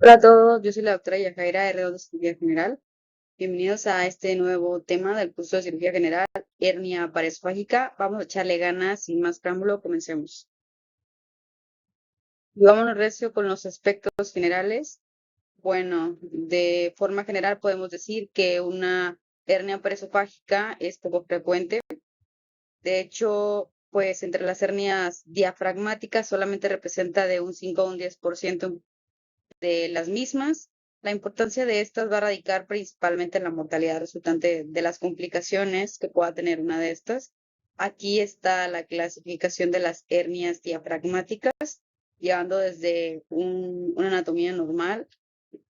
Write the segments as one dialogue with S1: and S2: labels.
S1: Hola a todos, yo soy la doctora Yajaira R2 de Cirugía General. Bienvenidos a este nuevo tema del curso de Cirugía General, hernia paresofágica. Vamos a echarle ganas, sin más preámbulo, comencemos. Y vámonos recio con los aspectos generales. Bueno, de forma general podemos decir que una hernia paresofágica es poco frecuente. De hecho, pues entre las hernias diafragmáticas solamente representa de un 5 a un 10% de las mismas. La importancia de estas va a radicar principalmente en la mortalidad resultante de las complicaciones que pueda tener una de estas. Aquí está la clasificación de las hernias diafragmáticas, llevando desde una anatomía normal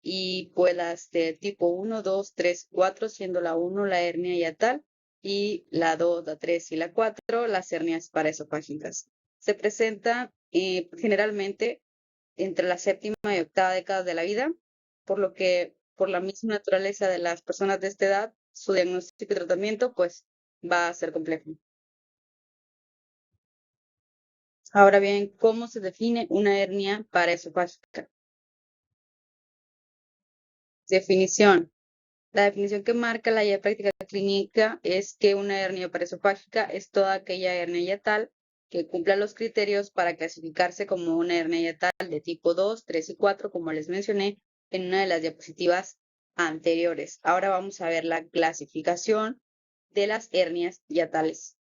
S1: y pues las de tipo 1, 2, 3, 4, siendo la 1 la hernia hiatal y la 2, la 3 y la 4 las hernias paraesofágicas. Se presenta generalmente entre la séptima y octava década de la vida, por lo que por la misma naturaleza de las personas de esta edad, su diagnóstico y tratamiento pues va a ser complejo. Ahora bien, ¿cómo se define una hernia paraesofágica? Definición. La definición que marca la guía práctica clínica es que una hernia paraesofágica es toda aquella hernia hiatal que cumpla los criterios para clasificarse como una hernia hiatal de tipo 2, 3 y 4, como les mencioné en una de las diapositivas anteriores. Ahora vamos a ver la clasificación de las hernias hiatales.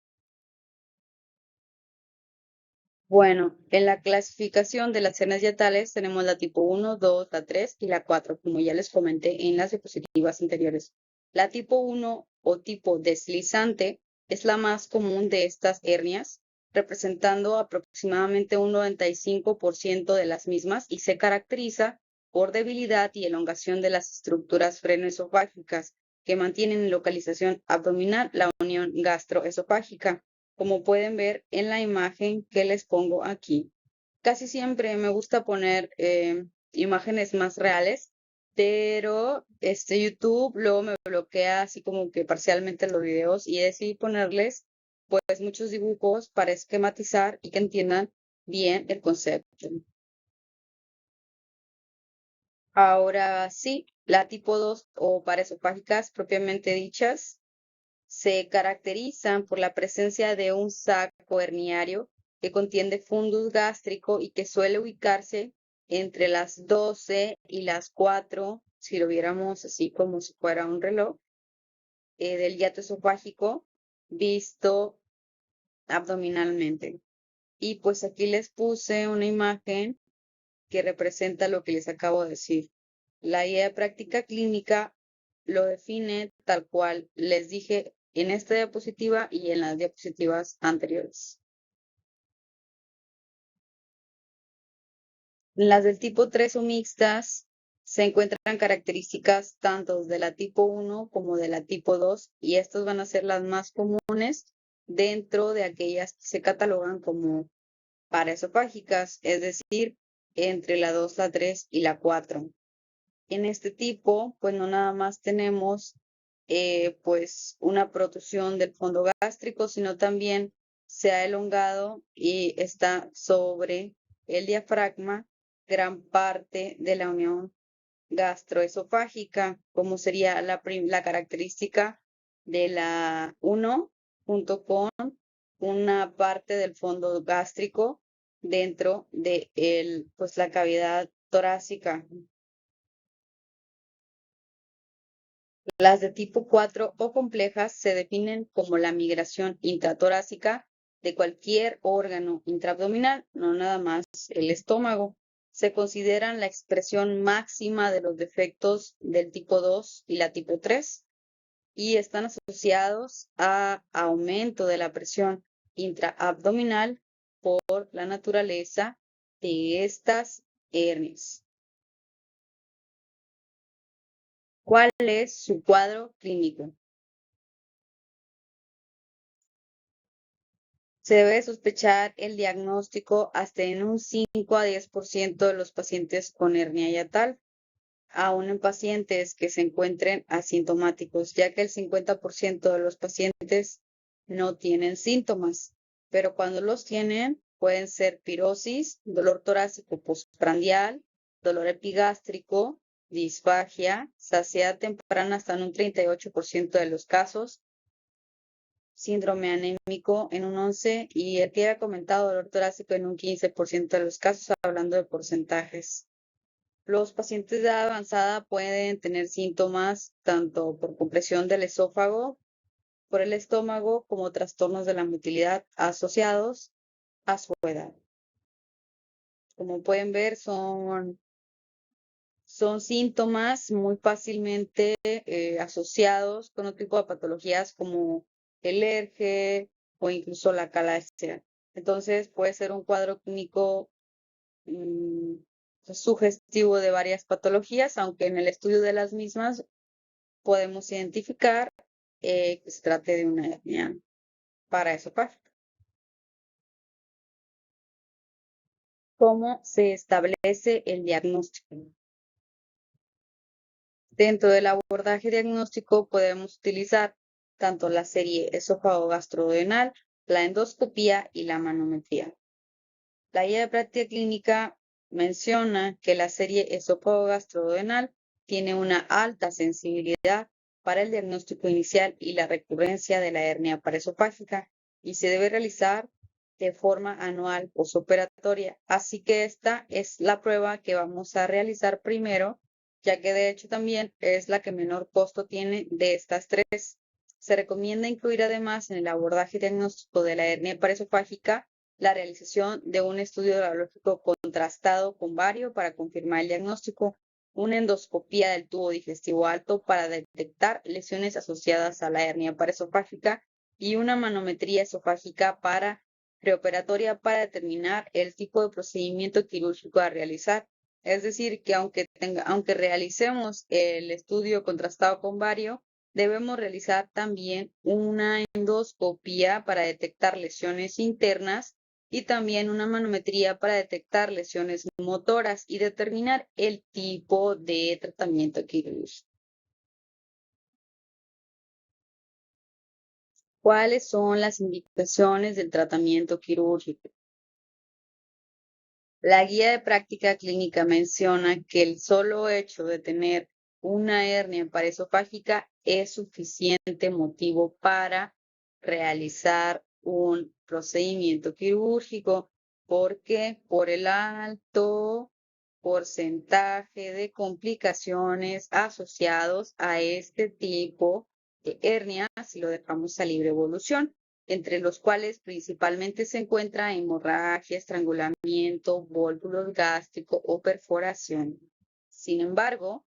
S1: Bueno, en la clasificación de las hernias hiatales tenemos la tipo 1, 2, la 3 y la 4, como ya les comenté en las diapositivas anteriores. La tipo 1 o tipo deslizante es la más común de estas hernias, representando aproximadamente un 95% de las mismas y se caracteriza por debilidad y elongación de las estructuras frenoesofágicas que mantienen en localización abdominal la unión gastroesofágica, como pueden ver en la imagen que les pongo aquí. Casi siempre me gusta poner imágenes más reales, pero YouTube luego me bloquea así como que parcialmente los videos y decidí ponerles pues muchos dibujos para esquematizar y que entiendan bien el concepto. Ahora sí, la tipo 2 o paraesofágicas propiamente dichas se caracterizan por la presencia de un saco herniario que contiene fundus gástrico y que suele ubicarse entre las 12 y las 4, si lo viéramos así como si fuera un reloj, del hiato esofágico visto abdominalmente. Y pues aquí les puse una imagen que representa lo que les acabo de decir. La guía de práctica clínica lo define tal cual les dije en esta diapositiva y en las diapositivas anteriores. Las del tipo 3 o mixtas se encuentran características tanto de la tipo 1 como de la tipo 2 y estas van a ser las más comunes dentro de aquellas que se catalogan como paraesofágicas, es decir, entre la 2, la 3 y la 4. En este tipo, pues no nada más tenemos pues una protrusión del fondo gástrico, sino también se ha elongado y está sobre el diafragma gran parte de la unión gastroesofágica, como sería la característica de la 1, junto con una parte del fondo gástrico dentro de pues, la cavidad torácica. Las de tipo 4 o complejas se definen como la migración intratorácica de cualquier órgano intraabdominal, no nada más el estómago. Se consideran la expresión máxima de los defectos del tipo 2 y la tipo 3 y están asociados a aumento de la presión intraabdominal por la naturaleza de estas hernias. ¿Cuál es su cuadro clínico? Se debe sospechar el diagnóstico hasta en un 5 a 10% de los pacientes con hernia hiatal, aún en pacientes que se encuentren asintomáticos, ya que el 50% de los pacientes no tienen síntomas, pero cuando los tienen pueden ser pirosis, dolor torácico postprandial, dolor epigástrico, disfagia, saciedad temprana hasta en un 38% de los casos, síndrome anémico en un 11% y el que había comentado dolor torácico en un 15% de los casos, hablando de porcentajes. Los pacientes de edad avanzada pueden tener síntomas tanto por compresión del esófago, por el estómago, como trastornos de la motilidad asociados a su edad. Como pueden ver, son síntomas muy fácilmente asociados con otro tipo de patologías como el ERGE o incluso la calasia. Entonces puede ser un cuadro clínico sugestivo de varias patologías, aunque en el estudio de las mismas podemos identificar que se trate de una hernia paraesofágica. ¿Cómo se establece el diagnóstico? Dentro del abordaje diagnóstico podemos utilizar tanto la serie esófago-gastroduodenal, la endoscopía y la manometría. La guía de práctica clínica menciona que la serie esófago-gastroduodenal tiene una alta sensibilidad para el diagnóstico inicial y la recurrencia de la hernia paraesofágica y se debe realizar de forma anual posoperatoria. Así que esta es la prueba que vamos a realizar primero, ya que de hecho también es la que menor costo tiene de estas tres. Se recomienda incluir además en el abordaje diagnóstico de la hernia paraesofágica la realización de un estudio radiológico contrastado con bario para confirmar el diagnóstico, una endoscopía del tubo digestivo alto para detectar lesiones asociadas a la hernia paraesofágica y una manometría esofágica preoperatoria para determinar el tipo de procedimiento quirúrgico a realizar. Es decir, que aunque realicemos el estudio contrastado con bario, debemos realizar también una endoscopía para detectar lesiones internas y también una manometría para detectar lesiones motoras y determinar el tipo de tratamiento quirúrgico. ¿Cuáles son las indicaciones del tratamiento quirúrgico? La guía de práctica clínica menciona que el solo hecho de tener una hernia paraesofágica es suficiente motivo para realizar un procedimiento quirúrgico, porque por el alto porcentaje de complicaciones asociados a este tipo de hernia si lo dejamos a libre evolución, entre los cuales principalmente se encuentra hemorragia, estrangulamiento, vólvulos gástricos o perforación. Sin embargo,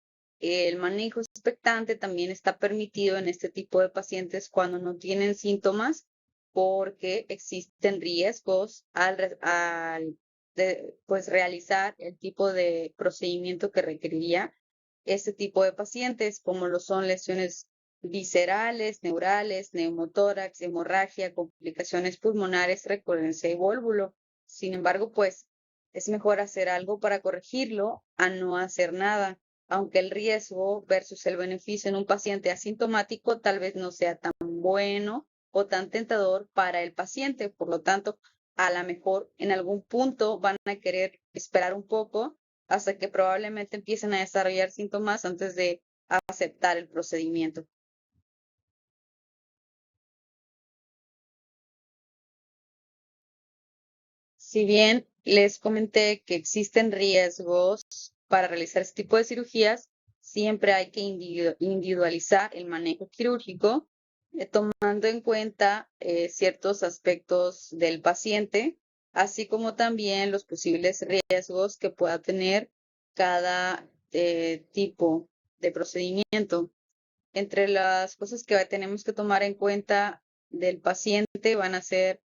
S1: el manejo expectante también está permitido en este tipo de pacientes cuando no tienen síntomas, porque existen riesgos pues realizar el tipo de procedimiento que requeriría este tipo de pacientes, como lo son lesiones viscerales, neurales, neumotórax, hemorragia, complicaciones pulmonares, recurrencia y vólvulo. Sin embargo, pues es mejor hacer algo para corregirlo a no hacer nada, aunque el riesgo versus el beneficio en un paciente asintomático tal vez no sea tan bueno o tan tentador para el paciente. Por lo tanto, a lo mejor en algún punto van a querer esperar un poco hasta que probablemente empiecen a desarrollar síntomas antes de aceptar el procedimiento. Si bien les comenté que existen riesgos para realizar este tipo de cirugías, siempre hay que individualizar el manejo quirúrgico, tomando en cuenta ciertos aspectos del paciente, así como también los posibles riesgos que pueda tener cada tipo de procedimiento. Entre las cosas que tenemos que tomar en cuenta del paciente van a ser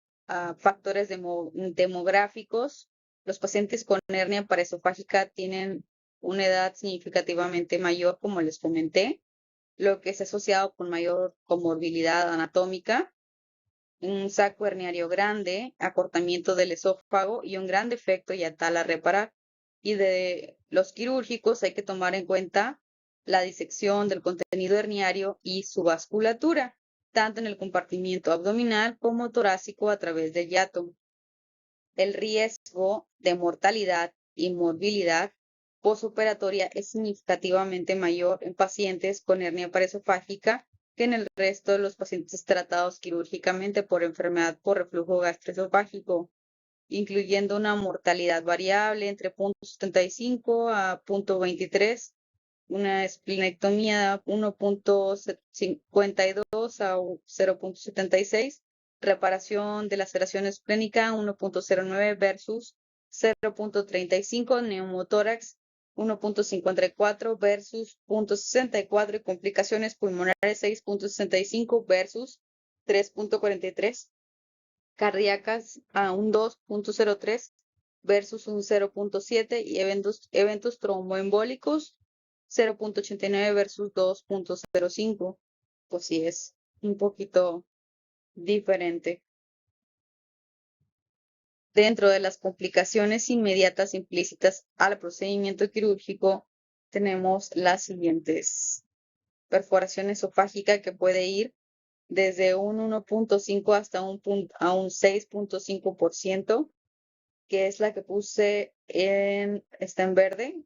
S1: factores demográficos. Los pacientes con hernia paraesofágica tienen una edad significativamente mayor, como les comenté, lo que es asociado con mayor comorbilidad anatómica, un saco herniario grande, acortamiento del esófago y un gran defecto yatal a reparar. Y de los quirúrgicos hay que tomar en cuenta la disección del contenido herniario y su vasculatura, tanto en el compartimiento abdominal como torácico a través del hiato. El riesgo de mortalidad y morbilidad posoperatoria es significativamente mayor en pacientes con hernia paresofágica que en el resto de los pacientes tratados quirúrgicamente por enfermedad por reflujo gastroesofágico, incluyendo una mortalidad variable entre 0.75 a 0.23, una esplenectomía 1.52 a 0.76, reparación de laceración esplénica 1.09 versus 0.35, neumotórax 1.54 versus 0.64 y complicaciones pulmonares 6.65 versus 3.43, cardíacas a un 2.03 versus un 0.7 y eventos tromboembólicos 0.89 versus 2.05. Pues sí, es un poquito diferente. Dentro de las complicaciones inmediatas implícitas al procedimiento quirúrgico, tenemos las siguientes. Perforación esofágica que puede ir desde un 1.5 hasta un 6.5%, que es la que puse está en verde,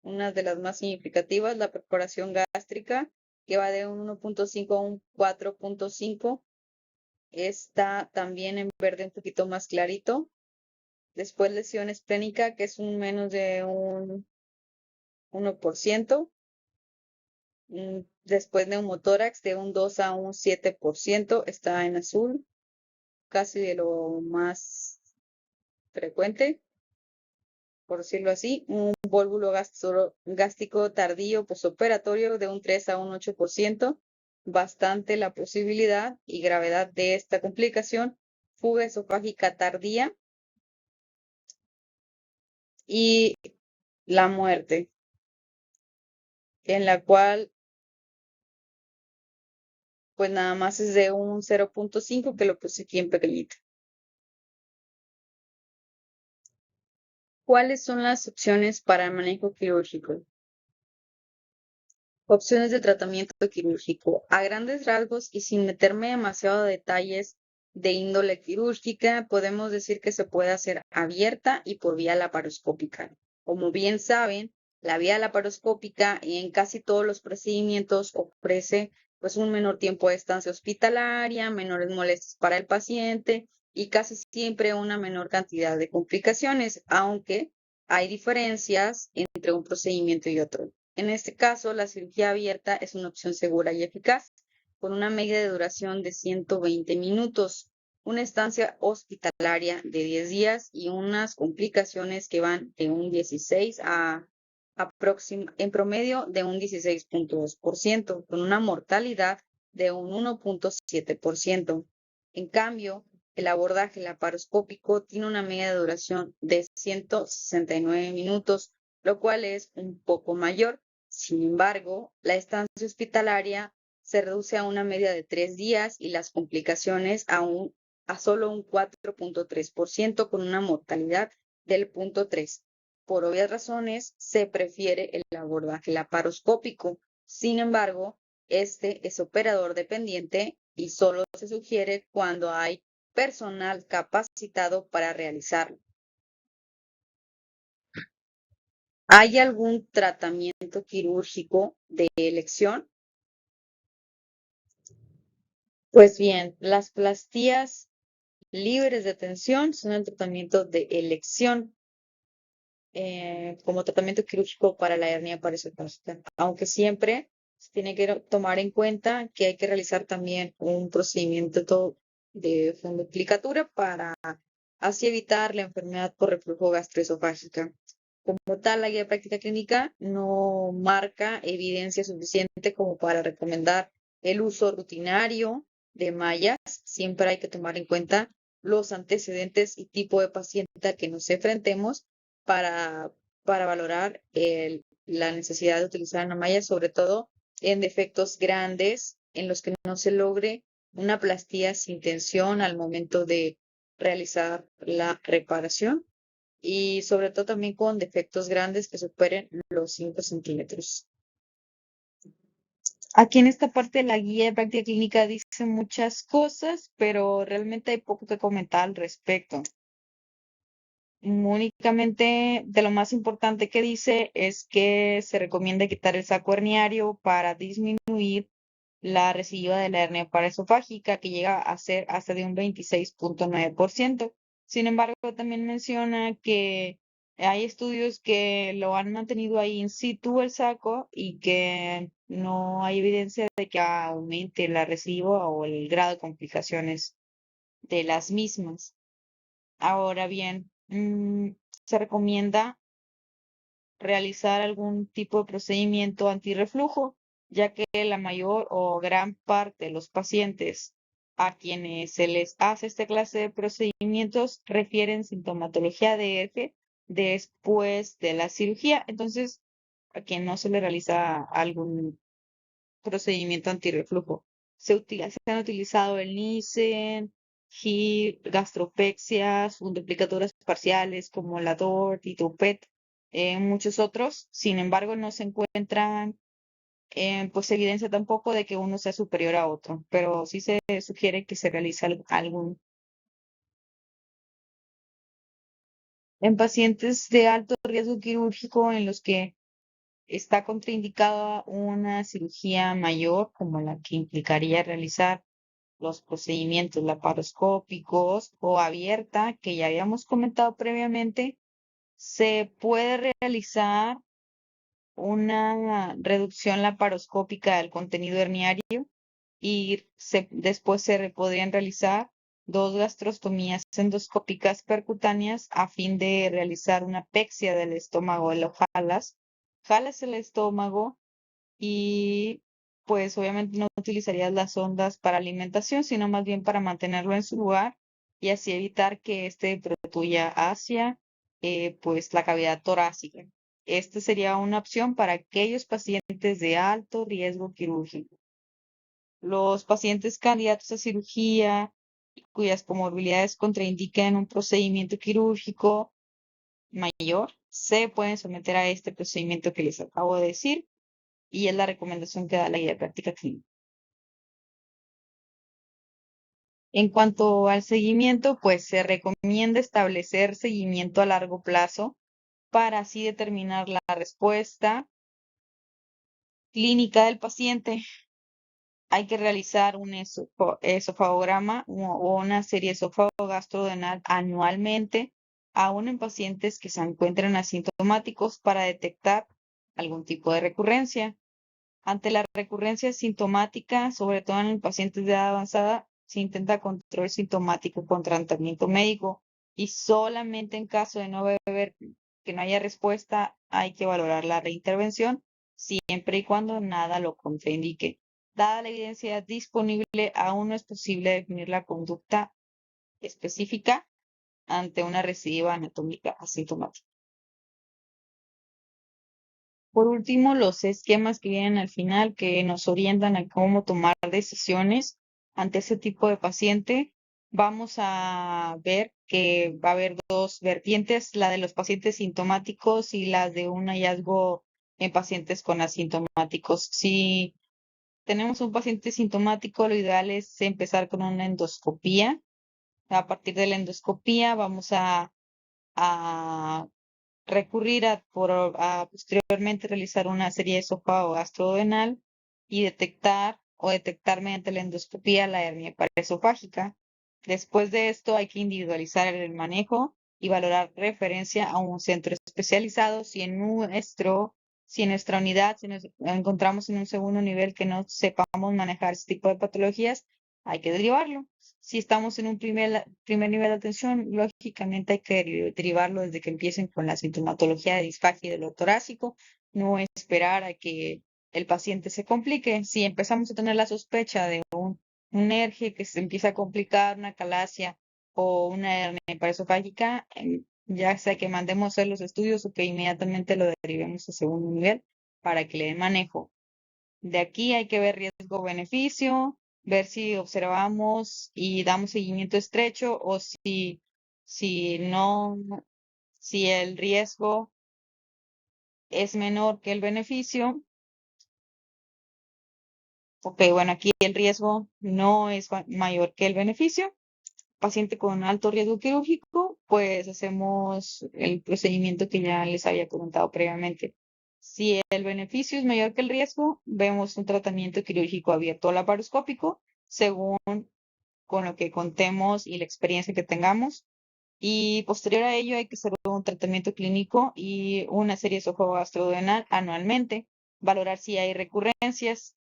S1: una de las más significativas, la perforación gástrica, que va de un 1.5 a un 4.5, está también en verde un poquito más clarito. Después lesión esplénica, que es un menos de un 1%. Después neumotórax de un 2 a un 7%, está en azul, casi de lo más frecuente, por decirlo así. Un vólvulo gástrico tardío posoperatorio de un 3 a un 8%, bastante la posibilidad y gravedad de esta complicación. Fuga esofágica tardía y la muerte, en la cual pues nada más es de un 0.5, que lo puse aquí en pequeñito. ¿Cuáles son las opciones para el manejo quirúrgico? Opciones de tratamiento quirúrgico. A grandes rasgos y sin meterme demasiado a detalles de índole quirúrgica, podemos decir que se puede hacer abierta y por vía laparoscópica. Como bien saben, la vía laparoscópica en casi todos los procedimientos ofrece pues un menor tiempo de estancia hospitalaria, menores molestias para el paciente y casi siempre una menor cantidad de complicaciones, aunque hay diferencias entre un procedimiento y otro. En este caso, la cirugía abierta es una opción segura y eficaz, con una media de duración de 120 minutos, una estancia hospitalaria de 10 días y unas complicaciones que van de un 16 a en promedio de un 16.2%, con una mortalidad de un 1.7%. En cambio, el abordaje laparoscópico tiene una media de duración de 169 minutos, lo cual es un poco mayor. Sin embargo, la estancia hospitalaria se reduce a una media de 3 días y las complicaciones a solo un 4.3%, con una mortalidad del 0.3. Por obvias razones, se prefiere el abordaje laparoscópico. Sin embargo, este es operador dependiente y solo se sugiere cuando hay personal capacitado para realizarlo. ¿Hay algún tratamiento quirúrgico de elección? Pues bien, las plastías libres de tensión son el tratamiento de elección como tratamiento quirúrgico para la hernia paresofágica, aunque siempre se tiene que tomar en cuenta que hay que realizar también un procedimiento de fundoplicatura para así evitar la enfermedad por reflujo gastroesofágica. Como tal, la guía de práctica clínica no marca evidencia suficiente como para recomendar el uso rutinario de mallas. Siempre hay que tomar en cuenta los antecedentes y tipo de paciente al que nos enfrentemos para, valorar la necesidad de utilizar una malla, sobre todo en defectos grandes en los que no se logre una plastía sin tensión al momento de realizar la reparación y sobre todo también con defectos grandes que superen los 5 centímetros. Aquí en esta parte de la guía de práctica clínica dice muchas cosas, pero realmente hay poco que comentar al respecto. Únicamente de lo más importante que dice es que se recomienda quitar el saco herniario para disminuir la recidiva de la hernia paraesofágica, que llega a ser hasta de un 26.9%. Sin embargo, también menciona que hay estudios que lo han mantenido ahí in situ el saco y que no hay evidencia de que aumente la recidiva o el grado de complicaciones de las mismas. Ahora bien, se recomienda realizar algún tipo de procedimiento antirreflujo, ya que la mayor o gran parte de los pacientes a quienes se les hace esta clase de procedimientos refieren sintomatología de ERGE después de la cirugía. Entonces, a quien no se le realiza algún procedimiento antirreflujo. Se han utilizado el Nissen, HIP, gastropexias, duplicadoras parciales como la DORT y TUPET, muchos otros. Sin embargo, no se encuentran pues evidencia tampoco de que uno sea superior a otro, pero sí se sugiere que se realice algún. En pacientes de alto riesgo quirúrgico en los que está contraindicada una cirugía mayor, como la que implicaría realizar los procedimientos laparoscópicos o abierta, que ya habíamos comentado previamente, se puede realizar una reducción laparoscópica del contenido herniario y después se podrían realizar dos gastrostomías endoscópicas percutáneas a fin de realizar una pexia del estómago. Lo jalas el estómago y pues obviamente no utilizarías las sondas para alimentación, sino más bien para mantenerlo en su lugar y así evitar que éste protruya hacia pues la cavidad torácica. Esta sería una opción para aquellos pacientes de alto riesgo quirúrgico. Los pacientes candidatos a cirugía cuyas comorbilidades contraindiquen un procedimiento quirúrgico mayor se pueden someter a este procedimiento que les acabo de decir y es la recomendación que da la guía de práctica clínica. En cuanto al seguimiento, pues se recomienda establecer seguimiento a largo plazo para así determinar la respuesta clínica del paciente. Hay que realizar un esofagograma o una serie esófago-gastrodenal anualmente, aún en pacientes que se encuentran asintomáticos para detectar algún tipo de recurrencia. Ante la recurrencia sintomática, sobre todo en pacientes de edad avanzada, se intenta control sintomático con tratamiento médico y solamente en caso de no ver que no haya respuesta, hay que valorar la reintervención siempre y cuando nada lo contraindique. Dada la evidencia disponible, aún no es posible definir la conducta específica ante una recidiva anatómica asintomática. Por último, los esquemas que vienen al final que nos orientan a cómo tomar decisiones ante ese tipo de paciente. Vamos a ver que va a haber dos vertientes, la de los pacientes sintomáticos y la de un hallazgo en pacientes con asintomáticos. Si tenemos un paciente sintomático, lo ideal es empezar con una endoscopía. A partir de la endoscopía vamos a recurrir a posteriormente realizar una serie de esófago gastrodenal y detectar mediante la endoscopía la hernia paraesofágica. Después de esto hay que individualizar el manejo y valorar referencia a un centro especializado. Si en nuestra unidad, si nos encontramos en un segundo nivel que no sepamos manejar este tipo de patologías, hay que derivarlo. Si estamos en un primer nivel de atención, lógicamente hay que derivarlo desde que empiecen con la sintomatología de disfagia y dolor torácico, no esperar a que el paciente se complique. Si empezamos a tener la sospecha de un ERGE que se empieza a complicar, una calasia o una hernia paraesofágica, ya sea que mandemos a hacer los estudios o que inmediatamente lo derivemos a segundo nivel para que le den manejo. De aquí hay que ver riesgo-beneficio, ver si observamos y damos seguimiento estrecho o si no, si el riesgo es menor que el beneficio. Ok, bueno, aquí el riesgo no es mayor que el beneficio.
S2: paciente con alto riesgo quirúrgico, pues hacemos el procedimiento que ya les había comentado previamente. Si el beneficio es mayor que el riesgo, vemos un tratamiento quirúrgico abierto o laparoscópico, según con lo que contemos y la experiencia que tengamos. Y posterior a ello hay que hacer un tratamiento clínico y una serie esofágico-gastroduodenal anualmente, valorar si hay recurrencias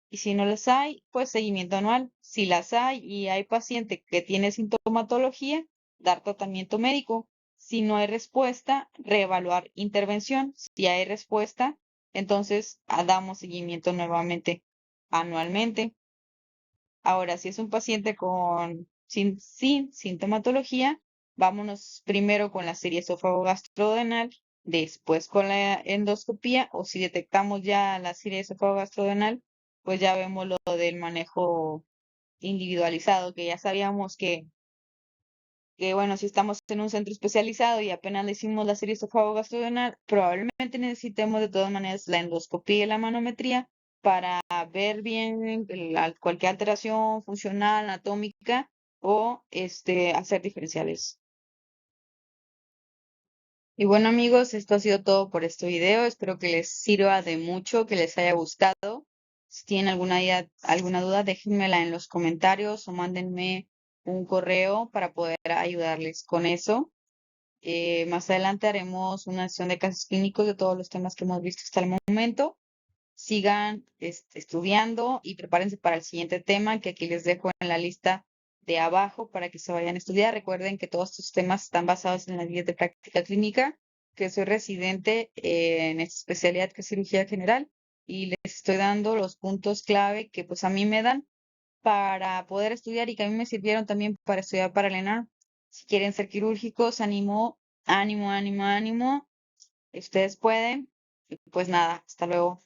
S2: y si no las hay, pues seguimiento anual. Si las hay y hay paciente que tiene sintomatología, dar tratamiento médico. Si no hay respuesta, reevaluar intervención. Si hay respuesta, entonces damos seguimiento nuevamente anualmente. Ahora, si es un paciente sin sintomatología, vámonos primero con la serie esófago-gastrodenal, después con la endoscopía, o si detectamos ya la serie esófago-gastrodenal, pues ya vemos lo del manejo individualizado, que ya sabíamos que bueno, si estamos en un centro especializado y apenas le hicimos la serie esofágo-gastrodenal, probablemente necesitemos de todas maneras la endoscopía y la manometría para ver bien cualquier alteración funcional, anatómica o hacer diferenciales. Y bueno amigos, esto ha sido todo por este video. Espero que les sirva de mucho, que les haya gustado. Si tienen alguna duda, déjenmela en los comentarios o mándenme un correo para poder ayudarles con eso. Más adelante haremos una sesión de casos clínicos de todos los temas que hemos visto hasta el momento. Sigan estudiando y prepárense para el siguiente tema que aquí les dejo en la lista de abajo para que se vayan a estudiar. Recuerden que todos estos temas están basados en las guías de práctica clínica, que soy residente en esta especialidad que es cirugía general y les estoy dando los puntos clave que pues a mí me dan para poder estudiar y que a mí me sirvieron también para estudiar para el ENAR. Si quieren ser quirúrgicos, ánimo, ánimo, ánimo, ánimo. Ustedes pueden. Y pues nada, hasta luego.